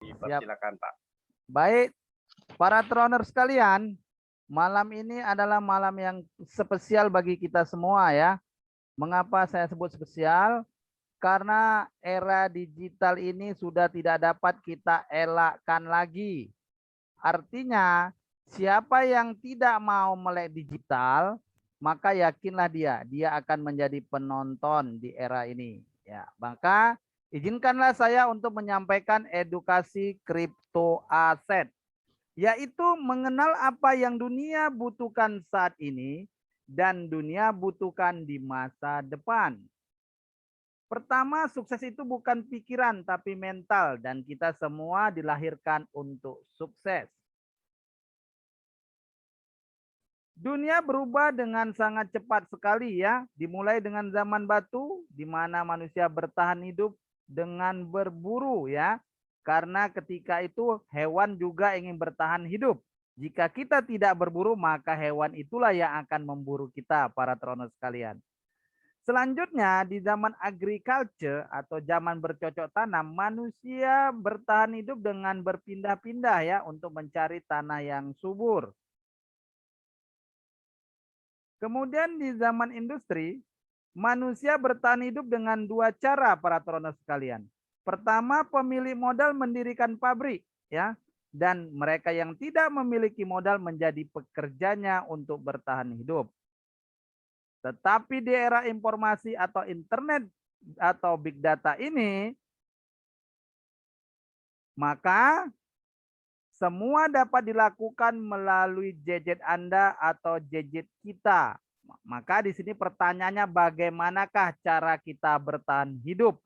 Siap. Silakan Pak. Baik, para trainer sekalian, malam ini adalah malam yang spesial bagi kita semua ya. Mengapa saya sebut spesial? Karena era digital ini sudah tidak dapat kita elakkan lagi. Artinya, siapa yang tidak mau melek digital, maka yakinlah dia akan menjadi penonton di era ini. Ya, maka izinkanlah saya untuk menyampaikan edukasi kripto aset, yaitu mengenal apa yang dunia butuhkan saat ini dan dunia butuhkan di masa depan. Pertama, sukses itu bukan pikiran tapi mental, dan kita semua dilahirkan untuk sukses. Dunia berubah dengan sangat cepat sekali ya. Dimulai dengan zaman batu, di mana manusia bertahan hidup dengan berburu ya. Karena ketika itu hewan juga ingin bertahan hidup. Jika kita tidak berburu, maka hewan itulah yang akan memburu kita, para trainer sekalian. Selanjutnya, di zaman agriculture atau zaman bercocok tanam, manusia bertahan hidup dengan berpindah-pindah ya untuk mencari tanah yang subur. Kemudian di zaman industri, manusia bertahan hidup dengan dua cara, para trainer sekalian. Pertama, pemilik modal mendirikan pabrik ya, dan mereka yang tidak memiliki modal menjadi pekerjanya untuk bertahan hidup. Tetapi di era informasi atau internet atau big data ini, maka semua dapat dilakukan melalui gadget Anda atau gadget kita. Maka di sini pertanyaannya, bagaimanakah cara kita bertahan hidup?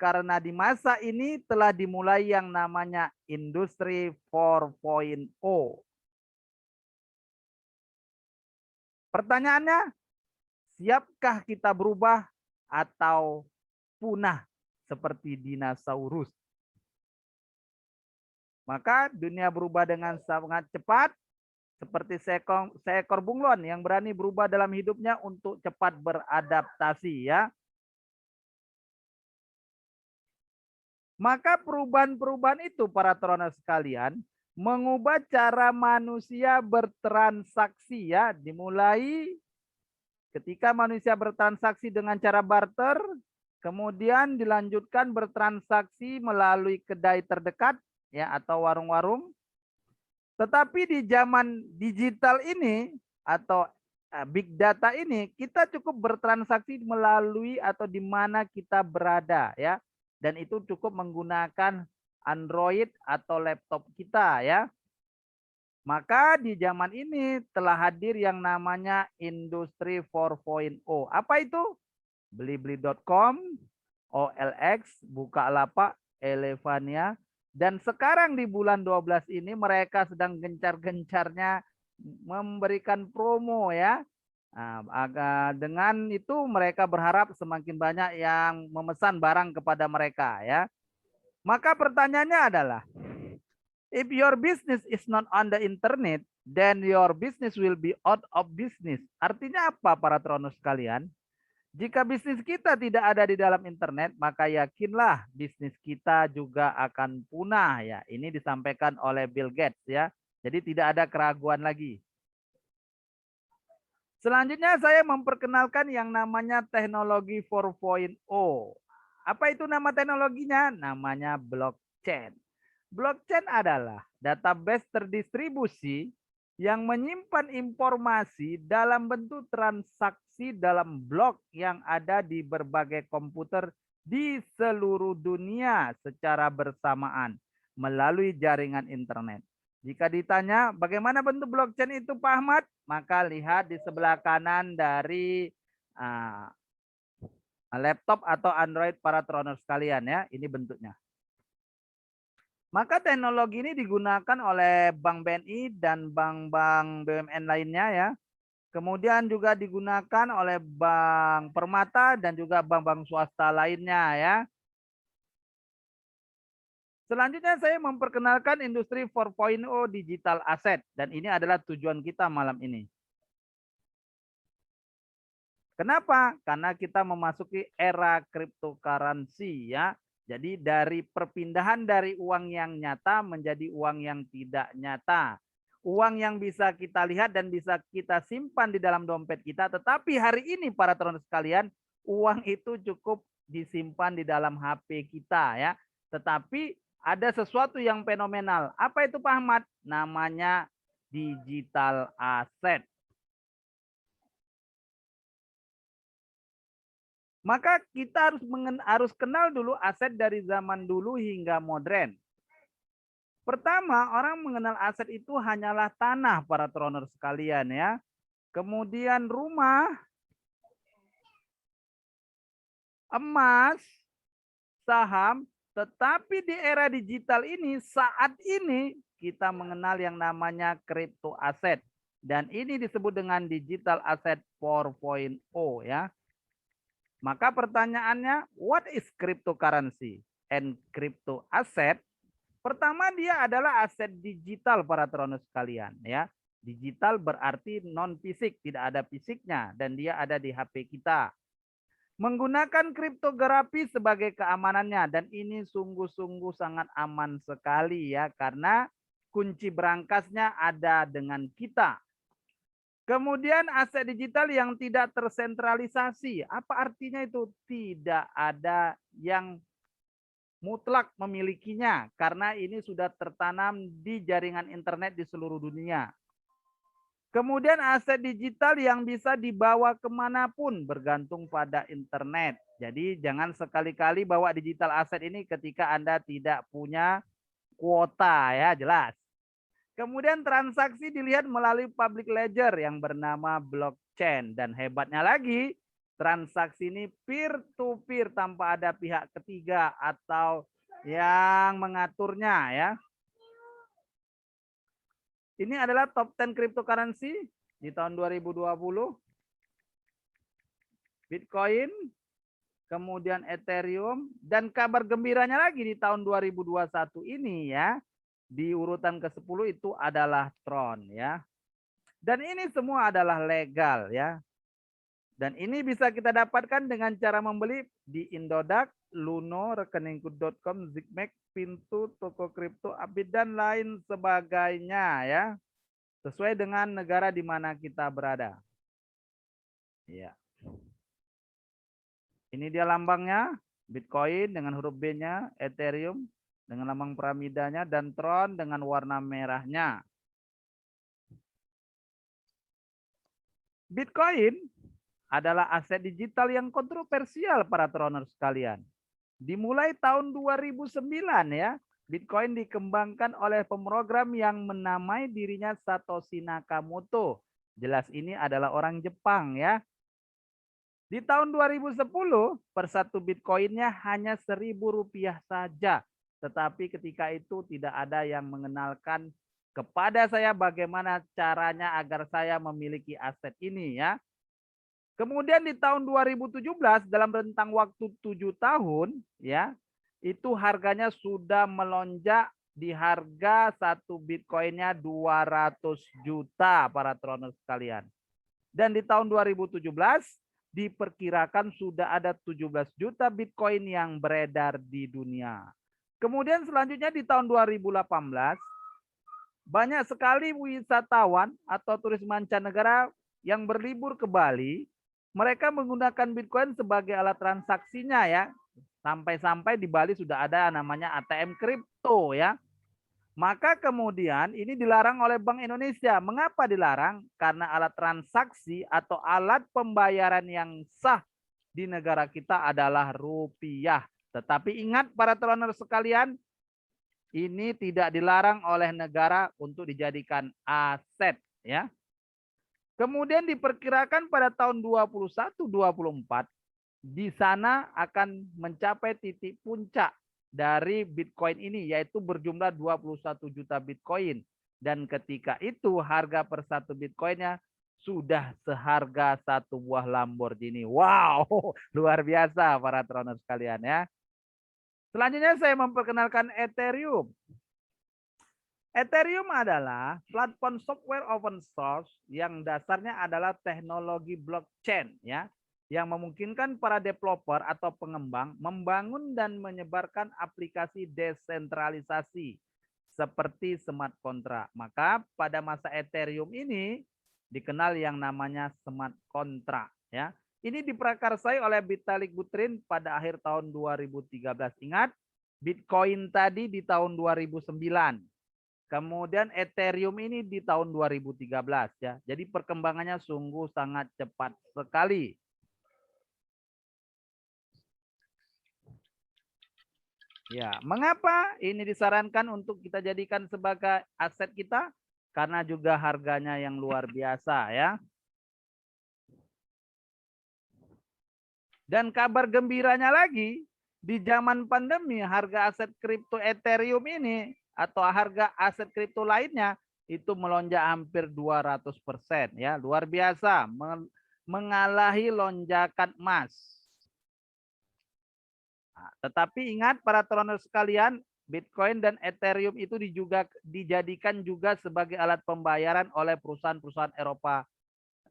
Karena di masa ini telah dimulai yang namanya industri 4.0. Pertanyaannya, siapkah kita berubah atau punah seperti dinosaurus? Maka dunia berubah dengan sangat cepat, seperti seekor bunglon yang berani berubah dalam hidupnya untuk cepat beradaptasi ya. Maka perubahan-perubahan itu, para trainer sekalian, mengubah cara manusia bertransaksi ya. Dimulai ketika manusia bertransaksi dengan cara barter, kemudian dilanjutkan bertransaksi melalui kedai terdekat ya atau warung-warung. Tetapi di zaman digital ini atau big data ini, kita cukup bertransaksi melalui atau di mana kita berada ya. Dan itu cukup menggunakan Android atau laptop kita ya. Maka di zaman ini telah hadir yang namanya industri 4.0. Apa itu? Blibli.com, OLX, Bukalapak, Elevania. Dan sekarang di bulan 12 ini mereka sedang gencar-gencarnya memberikan promo ya. Nah, dengan itu mereka berharap semakin banyak yang memesan barang kepada mereka ya. Maka pertanyaannya adalah, if your business is not on the internet, then your business will be out of business. Artinya apa, para trainer sekalian? Jika bisnis kita tidak ada di dalam internet, maka yakinlah bisnis kita juga akan punah ya. Ini disampaikan oleh Bill Gates ya. Jadi tidak ada keraguan lagi. Selanjutnya saya memperkenalkan yang namanya teknologi 4.0. Apa itu nama teknologinya? Namanya blockchain. Blockchain adalah database terdistribusi yang menyimpan informasi dalam bentuk transaksi dalam blok yang ada di berbagai komputer di seluruh dunia secara bersamaan melalui jaringan internet. Jika ditanya bagaimana bentuk blockchain itu, Pak Ahmad, maka lihat di sebelah kanan dari laptop atau Android para trainer sekalian ya, ini bentuknya. Maka teknologi ini digunakan oleh Bank BNI dan bank-bank BUMN lainnya ya. Kemudian juga digunakan oleh Bank Permata dan juga bank-bank swasta lainnya ya. Selanjutnya saya memperkenalkan industri 4.0 digital asset, dan ini adalah tujuan kita malam ini. Kenapa? Karena kita memasuki era cryptocurrency ya. Jadi dari perpindahan dari uang yang nyata menjadi uang yang tidak nyata. Uang yang bisa kita lihat dan bisa kita simpan di dalam dompet kita. Tetapi hari ini para teman sekalian, uang itu cukup disimpan di dalam HP kita ya. Tetapi ada sesuatu yang fenomenal. Apa itu Pak Ahmad? Namanya digital asset. Maka kita harus kenal dulu aset dari zaman dulu hingga modern. Pertama, orang mengenal aset itu hanyalah tanah para troners sekalian ya. Kemudian rumah, emas, saham, tetapi di era digital ini saat ini kita mengenal yang namanya crypto aset dan ini disebut dengan digital asset 4.0 ya. Maka pertanyaannya, what is cryptocurrency and crypto asset? Pertama dia adalah aset digital para troners sekalian ya. Digital berarti non fisik, tidak ada fisiknya dan dia ada di HP kita. Menggunakan kriptografi sebagai keamanannya dan ini sungguh-sungguh sangat aman sekali ya karena kunci berangkasnya ada dengan kita. Kemudian aset digital yang tidak tersentralisasi. Apa artinya itu? Tidak ada yang mutlak memilikinya karena ini sudah tertanam di jaringan internet di seluruh dunia. Kemudian aset digital yang bisa dibawa kemanapun bergantung pada internet. Jadi jangan sekali-kali bawa digital aset ini ketika Anda tidak punya kuota ya jelas. Kemudian transaksi dilihat melalui public ledger yang bernama blockchain. Dan hebatnya lagi transaksi ini peer to peer tanpa ada pihak ketiga atau yang mengaturnya ya. Ini adalah top 10 cryptocurrency di tahun 2020. Bitcoin, kemudian Ethereum, dan kabar gembiranya lagi di tahun 2021 ini ya. Di urutan ke-10 itu adalah Tron ya. Dan ini semua adalah legal ya. Dan ini bisa kita dapatkan dengan cara membeli di Indodax, Luno, rekeningku.com, Zigmax, Pintu, toko kripto, Upbit, dan lain sebagainya ya. Sesuai dengan negara di mana kita berada. Ya. Ini dia lambangnya, Bitcoin dengan huruf B-nya, Ethereum dengan lambang piramidanya, dan Tron dengan warna merahnya. Bitcoin adalah aset digital yang kontroversial para troners sekalian. Dimulai tahun 2009 ya, Bitcoin dikembangkan oleh pemrogram yang menamai dirinya Satoshi Nakamoto. Jelas ini adalah orang Jepang ya. Di tahun 2010 per satu Bitcoinnya hanya Rp1.000 saja. Tetapi ketika itu tidak ada yang mengenalkan kepada saya bagaimana caranya agar saya memiliki aset ini ya. Kemudian di tahun 2017 dalam rentang waktu 7 tahun ya, itu harganya sudah melonjak di harga satu Bitcoinnya 200 juta para troners sekalian. Dan di tahun 2017 diperkirakan sudah ada 17 juta Bitcoin yang beredar di dunia. Kemudian selanjutnya di tahun 2018 banyak sekali wisatawan atau turis mancanegara yang berlibur ke Bali. Mereka menggunakan Bitcoin sebagai alat transaksinya ya. Sampai-sampai di Bali sudah ada namanya ATM kripto ya. Maka kemudian ini dilarang oleh Bank Indonesia. Mengapa dilarang? Karena alat transaksi atau alat pembayaran yang sah di negara kita adalah rupiah. Tetapi ingat para trader sekalian, ini tidak dilarang oleh negara untuk dijadikan aset ya. Kemudian diperkirakan pada tahun 21-24 di sana akan mencapai titik puncak dari Bitcoin ini yaitu berjumlah 21 juta Bitcoin dan ketika itu harga per satu Bitcoinnya sudah seharga satu buah Lamborghini. Wow, luar biasa para trader sekalian ya. Selanjutnya saya memperkenalkan Ethereum. Ethereum adalah platform software open source yang dasarnya adalah teknologi blockchain ya. yang memungkinkan para developer atau pengembang membangun dan menyebarkan aplikasi desentralisasi seperti smart contract. Maka pada masa Ethereum ini dikenal yang namanya smart contract, ya. Ini diprakarsai oleh Vitalik Buterin pada akhir tahun 2013. Ingat, Bitcoin tadi di tahun 2009. Kemudian Ethereum ini di tahun 2013, ya. Jadi perkembangannya sungguh sangat cepat sekali. Ya, mengapa ini disarankan untuk kita jadikan sebagai aset kita? Karena juga harganya yang luar biasa, ya. Dan kabar gembiranya lagi, di zaman pandemi harga aset kripto Ethereum ini atau harga aset kripto lainnya itu melonjak hampir 200%, ya, luar biasa, mengalahi lonjakan emas. Nah, tetapi ingat para troners sekalian, Bitcoin dan Ethereum itu juga dijadikan juga sebagai alat pembayaran oleh perusahaan-perusahaan Eropa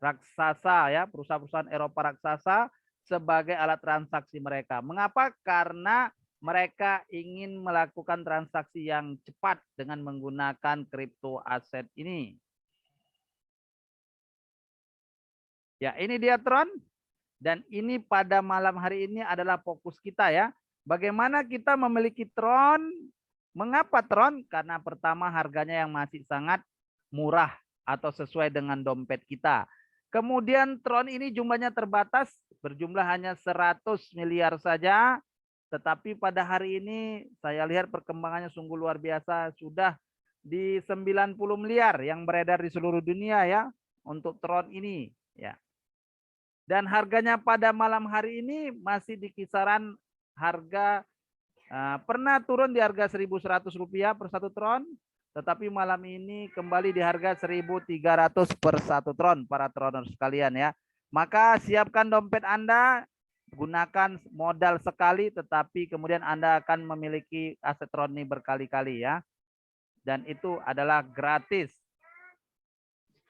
raksasa, ya, perusahaan-perusahaan Eropa raksasa sebagai alat transaksi mereka. Mengapa? Karena mereka ingin melakukan transaksi yang cepat dengan menggunakan kripto aset ini. Ya, ini dia Tron. Dan ini pada malam hari ini adalah fokus kita, ya. Bagaimana kita memiliki Tron? Mengapa Tron? Karena pertama harganya yang masih sangat murah atau sesuai dengan dompet kita. Kemudian Tron ini jumlahnya terbatas, berjumlah hanya 100 miliar saja. Tetapi pada hari ini saya lihat perkembangannya sungguh luar biasa, sudah di 90 miliar yang beredar di seluruh dunia, ya, untuk Tron ini, ya. Dan harganya pada malam hari ini masih di kisaran harga pernah turun di harga Rp1.100 per satu tron, tetapi malam ini kembali di harga 1.300 per satu tron, para troners sekalian, ya. Maka siapkan dompet Anda, gunakan modal sekali, tetapi kemudian Anda akan memiliki aset tron ini berkali-kali, ya. Dan itu adalah gratis.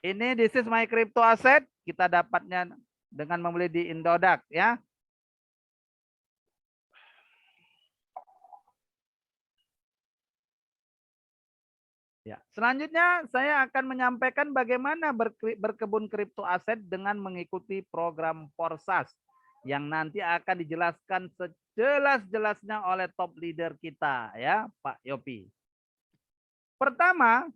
Ini this is my crypto asset, kita dapatnya dengan membeli di Indodax, ya. Ya, selanjutnya saya akan menyampaikan bagaimana berkebun kripto aset dengan mengikuti program Forsas yang nanti akan dijelaskan sejelas-jelasnya oleh top leader kita, ya, Pak Yopi. Pertama,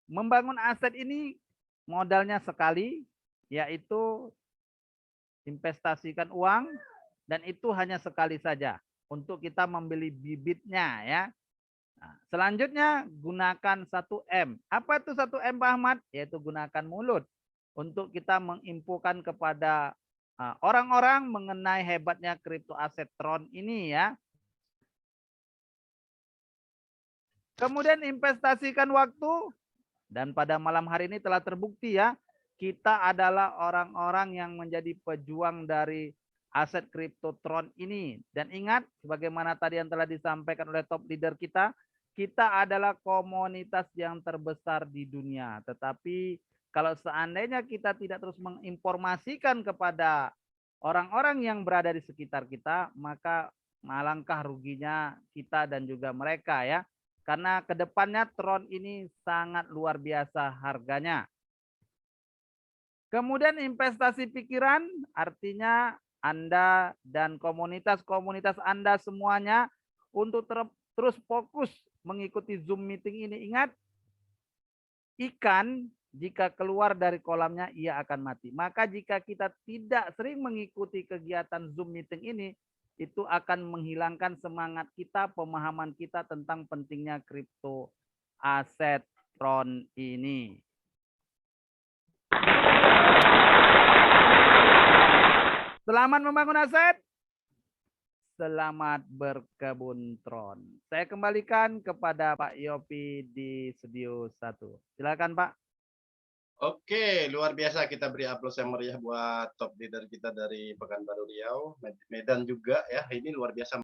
membangun aset ini modalnya sekali, yaitu investasikan uang, dan itu hanya sekali saja untuk kita membeli bibitnya, ya. Nah, selanjutnya gunakan 1M. Apa itu 1M, Pak Ahmad? Yaitu gunakan mulut untuk kita menginfokan kepada orang-orang mengenai hebatnya kripto aset Tron ini, ya. Kemudian investasikan waktu, dan pada malam hari ini telah terbukti, ya, kita adalah orang-orang yang menjadi pejuang dari aset kripto Tron ini. Dan ingat, sebagaimana tadi yang telah disampaikan oleh top leader kita adalah komunitas yang terbesar di dunia. Tetapi kalau seandainya kita tidak terus menginformasikan kepada orang-orang yang berada di sekitar kita, maka alangkah ruginya kita dan juga mereka, ya. Karena kedepannya Tron ini sangat luar biasa harganya. Kemudian investasi pikiran, artinya Anda dan komunitas-komunitas Anda semuanya untuk terus fokus mengikuti Zoom meeting ini. Ingat, ikan jika keluar dari kolamnya ia akan mati. Maka jika kita tidak sering mengikuti kegiatan Zoom meeting ini, itu akan menghilangkan semangat kita, pemahaman kita tentang pentingnya kripto aset Tron ini. Selamat membangun aset. Selamat berkebun Tron. Saya kembalikan kepada Pak Yopi di studio 1. Silakan, Pak. Oke, luar biasa, kita beri aplaus yang meriah buat top leader kita dari Pekanbaru Riau, Medan juga, ya. Ini luar biasa.